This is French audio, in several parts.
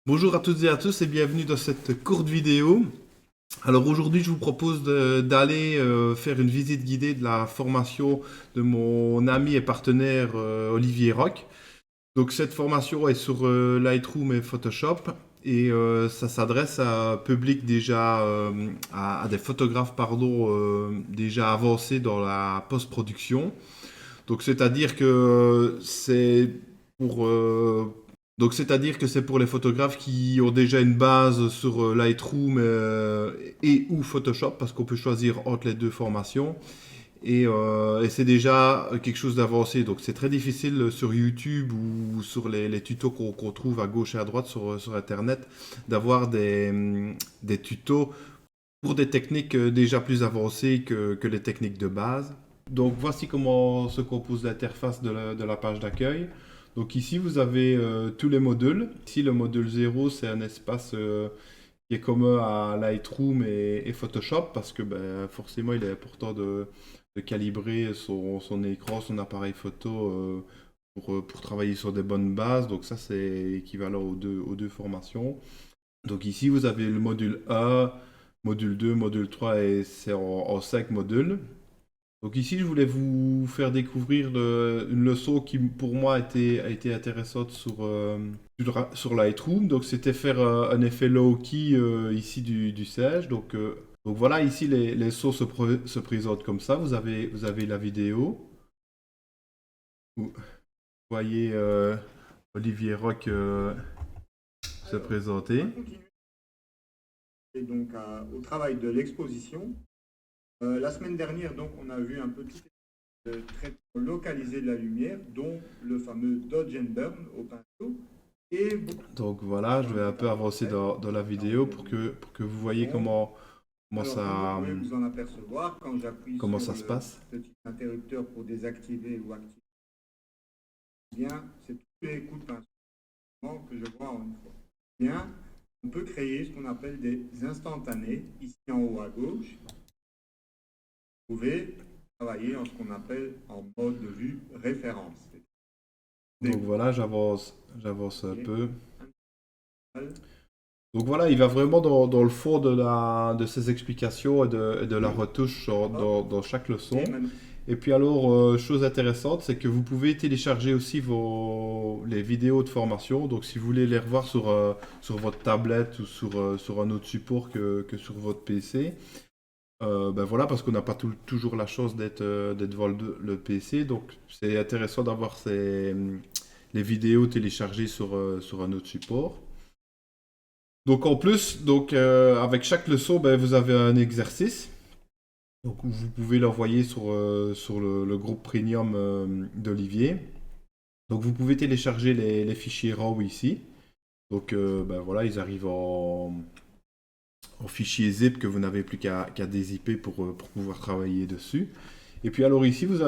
Bonjour à toutes et à tous et bienvenue dans cette courte vidéo. Alors aujourd'hui je vous propose d'aller faire une visite guidée de la formation de mon ami et partenaire Olivier Roch. Donc cette formation est sur Lightroom et Photoshop et ça s'adresse à un public déjà, à des photographes pardon, déjà avancés dans la post-production. Donc c'est-à-dire que c'est pour c'est pour les photographes qui ont déjà une base sur Lightroom et ou Photoshop parce qu'on peut choisir entre les deux formations et c'est déjà quelque chose d'avancé. Donc c'est très difficile sur YouTube ou sur les tutos qu'on trouve à gauche et à droite sur Internet d'avoir des tutos pour des techniques déjà plus avancées que les techniques de base. Donc voici comment se compose l'interface de la page d'accueil. Donc ici vous avez tous les modules. Ici le module 0 c'est un espace qui est commun à Lightroom et Photoshop parce que forcément il est important de calibrer son écran, son appareil photo pour travailler sur des bonnes bases. Donc ça c'est équivalent aux deux formations. Donc ici vous avez le module 1, module 2, module 3 et c'est en 5 modules. Donc ici, je voulais vous faire découvrir une leçon qui, pour moi, a été intéressante sur Lightroom. Donc c'était faire un effet low-key ici du sage. Donc voilà, ici, les leçons se présentent comme ça. Vous avez la vidéo. Vous voyez Olivier Roch se Alors, on présenter. va continuer donc au travail de l'exposition. La semaine dernière, donc, on a vu un peu tout le traitement localisé de la lumière, dont le fameux Dodge and Burn au pinceau et beaucoup Donc voilà, je vais un peu avancer de dans la dans vidéo le pour que vous voyez fond. Alors, comme vous ça, pouvez vous en apercevoir, quand j'appuie comment sur ça se le passe. petit interrupteur pour désactiver ou activer, bien, c'est tous les coups de pinceau que je vois en une fois. Bien, on peut créer ce qu'on appelle des instantanés, ici en haut à gauche. Vous pouvez travailler en ce qu'on appelle en mode de vue référence. Donc Des voilà, j'avance un peu. coups, Donc voilà, il va vraiment dans le fond de ses explications et de la deux, retouche hop, dans chaque et leçon. maintenant, Et puis alors, chose intéressante, c'est que vous pouvez télécharger aussi les vidéos de formation. Donc si vous voulez les revoir sur votre tablette ou sur un autre support que sur votre PC, ben voilà, parce qu'on n'a pas toujours la chance d'être devant le PC. Donc c'est intéressant d'avoir les vidéos téléchargées sur un autre support. Donc en plus, avec chaque leçon, ben, vous avez un exercice. Donc vous pouvez l'envoyer sur le groupe premium d'Olivier. Donc vous pouvez télécharger les fichiers RAW ici. Donc ben voilà, ils arrivent en fichier zip que vous n'avez plus qu'à dézipper pour pouvoir travailler dessus. Et puis alors ici, vous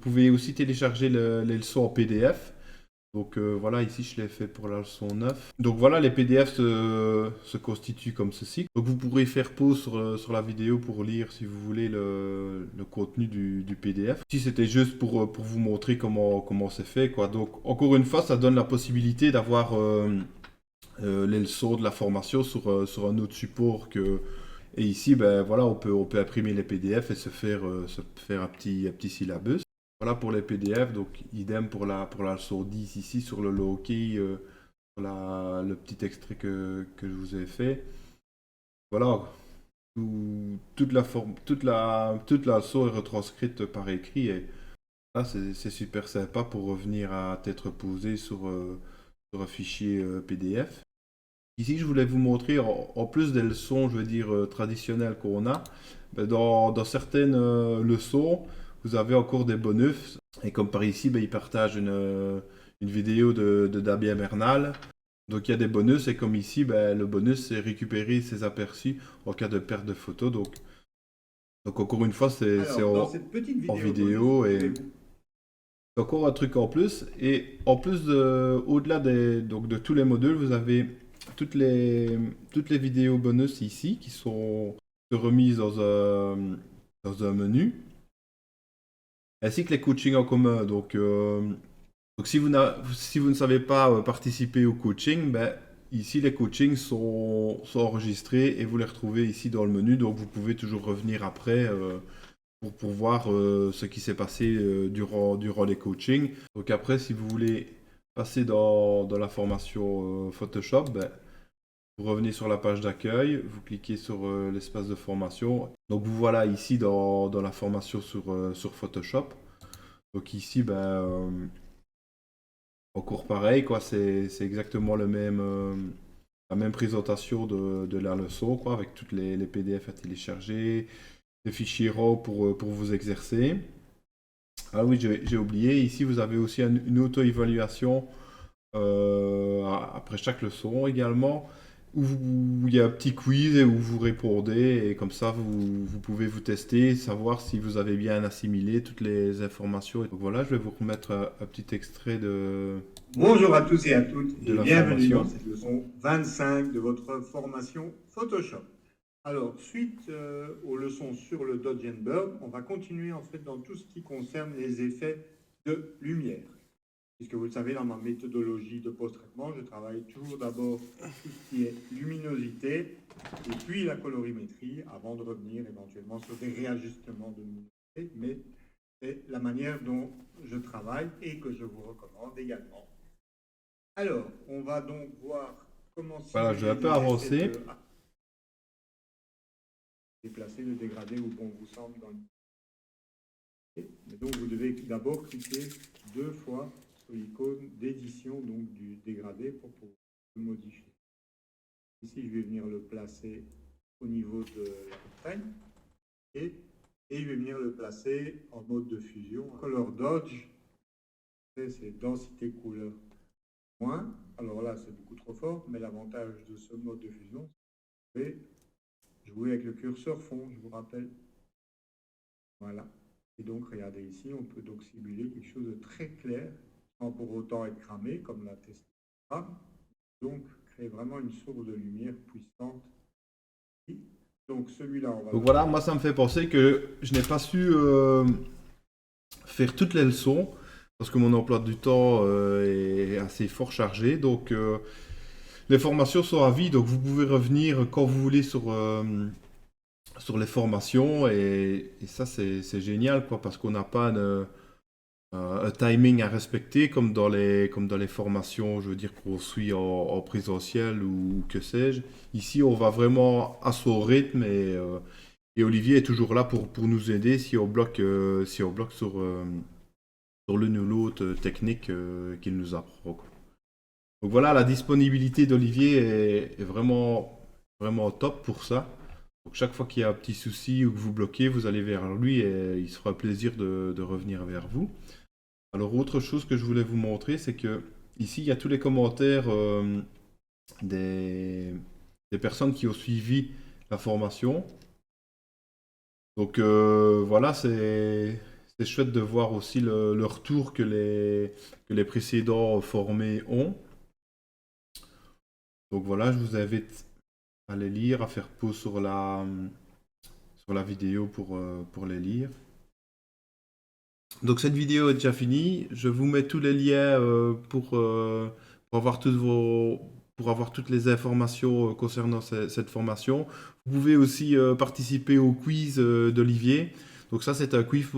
pouvez aussi télécharger les leçons en PDF. Donc voilà, ici je l'ai fait pour la leçon 9. Donc voilà, les PDF se constituent comme ceci. Donc vous pourrez faire pause sur la vidéo pour lire si vous voulez le contenu du PDF. Ici c'était juste pour vous montrer comment c'est fait, quoi. Donc encore une fois, ça donne la possibilité d'avoir les leçons de la formation sur un autre support que... Et ici, ben voilà, on peut imprimer les PDF et se faire un petit syllabus. Voilà pour les PDF, donc idem pour la leçon 10 ici sur le low-key, sur le petit extrait que je vous ai fait. Voilà, toute la leçon est retranscrite par écrit et là c'est super sympa pour revenir à tête reposée sur un fichier PDF. Ici, je voulais vous montrer, en plus des leçons, je veux dire, traditionnelles qu'on a, ben, dans certaines leçons, vous avez encore des bonus. Et comme par ici, ben, ils partagent une vidéo de Damien Bernal. Donc il y a des bonus, et comme ici, ben, le bonus, c'est récupérer ses aperçus en cas de perte de photo. Donc encore une fois, c'est alors, dans cette petite en vidéo bonus, vidéo, je et vais vous... c'est encore un truc en plus. Et en plus, au-delà de tous les modules, vous avez toutes toutes les vidéos bonus ici qui sont remises dans un menu, ainsi que les coachings en commun. Donc si si vous ne savez pas participer au coaching, ben, ici les coachings sont enregistrés et vous les retrouvez ici dans le menu, donc vous pouvez toujours revenir après pour voir ce qui s'est passé durant les coachings. Donc après, si vous voulez passer dans la formation Photoshop, ben, vous revenez sur la page d'accueil, vous cliquez sur l'espace de formation. Donc vous voilà ici dans la formation sur Photoshop. Donc ici, ben, encore pareil, quoi, c'est exactement la même présentation de la leçon, quoi, avec toutes les PDF à télécharger, les fichiers RAW pour vous exercer. Ah oui, j'ai oublié, ici vous avez aussi une auto-évaluation après chaque leçon également, où il y a un petit quiz et où vous répondez, et comme ça vous pouvez vous tester, savoir si vous avez bien assimilé toutes les informations. Donc voilà, je vais vous remettre un petit extrait Bonjour à tous et à toutes de et la bienvenue formation. dans cette leçon 25 de votre formation Photoshop. Alors, suite aux leçons sur le Dodge and Burn, on va continuer en fait dans tout ce qui concerne les effets de lumière. Puisque vous le savez, dans ma méthodologie de post-traitement, je travaille toujours d'abord tout ce qui est luminosité et puis la colorimétrie avant de revenir éventuellement sur des réajustements de luminosité, mais c'est la manière dont je travaille et que je vous recommande également. Alors, on va donc voir comment Voilà, je vais un peu avancer. Déplacer le dégradé où bon vous semble dans le... Mais donc vous devez d'abord cliquer 2 fois sur l'icône d'édition donc du dégradé pour pouvoir le modifier. Ici, je vais venir le placer au niveau de la montagne et je vais venir le placer en mode de fusion. Color Dodge, c'est densité couleur moins. Alors là, c'est beaucoup trop fort, mais l'avantage de ce mode de fusion, c'est jouer avec le curseur fond, je vous rappelle. Voilà. Et donc, regardez ici, on peut donc simuler quelque chose de très clair, sans pour autant être cramé, comme l'a testé. Donc, créer vraiment une source de lumière puissante. Donc, celui-là, on va... Donc voilà, moi ça me fait penser que je n'ai pas su faire toutes les leçons, parce que mon emploi du temps est assez fort chargé. Donc les formations sont à vie, donc vous pouvez revenir quand vous voulez sur les formations, et ça c'est génial, quoi, parce qu'on n'a pas un timing à respecter comme dans les formations, je veux dire, qu'on suit en présentiel ou que sais-je. Ici, on va vraiment à son rythme, et Olivier est toujours là pour nous aider si on bloque sur l'une ou l'autre technique qu'il nous apprend, quoi. Donc voilà, la disponibilité d'Olivier est vraiment, vraiment top pour ça. Donc chaque fois qu'il y a un petit souci ou que vous bloquez, vous allez vers lui et il se fera plaisir de revenir vers vous. Alors autre chose que je voulais vous montrer, c'est que ici il y a tous les commentaires des personnes qui ont suivi la formation. Donc voilà, c'est chouette de voir aussi le retour que les précédents formés ont. Donc voilà, je vous invite à les lire, à faire pause sur la vidéo pour les lire. Donc cette vidéo est déjà finie. Je vous mets tous les liens pour avoir toutes les informations concernant cette formation. Vous pouvez aussi participer au quiz d'Olivier. Donc ça, c'est un quiz.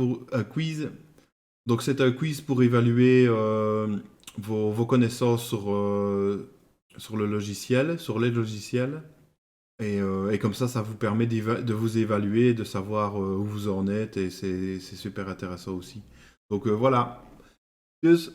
Donc c'est un quiz pour évaluer vos connaissances sur le logiciel, sur les logiciels. Et comme ça vous permet de vous évaluer, de savoir où vous en êtes, et c'est super intéressant aussi. Donc voilà. Tschüss.